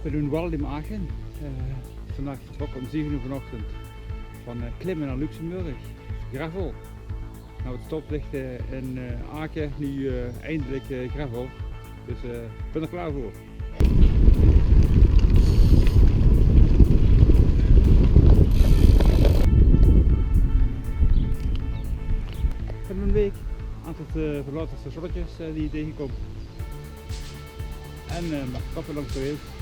We doen Wall in Aachen. Vandaag vertrokken om 7 uur vanochtend van klimmen naar Luxemburg. Gravel. Nou, het stoplicht in Aachen, nu eindelijk gravel. Dus ik ben er klaar voor. Ik heb een week aan het verlaten stationnetjes die je tegenkomt. En met kappen langs de weg.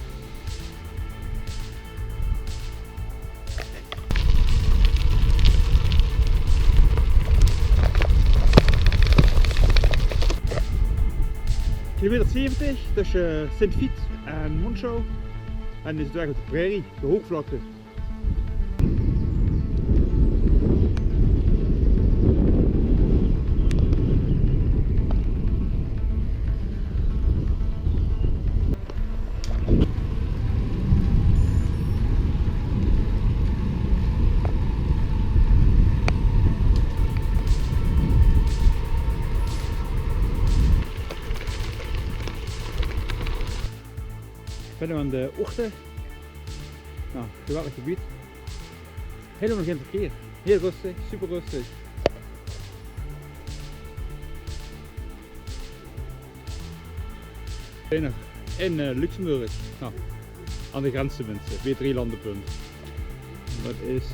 Kilometer 70 tussen Sint-Vith en Monschau. En is het weg op de prairie, de hoogvlakte. Ik ben nu aan de Ochten. Nou, geweldig gebied. Helemaal geen verkeer. Heel rustig, super rustig. In Luxemburg. Nou, aan de grens tenminste, weer 3 landenpunt. Dat is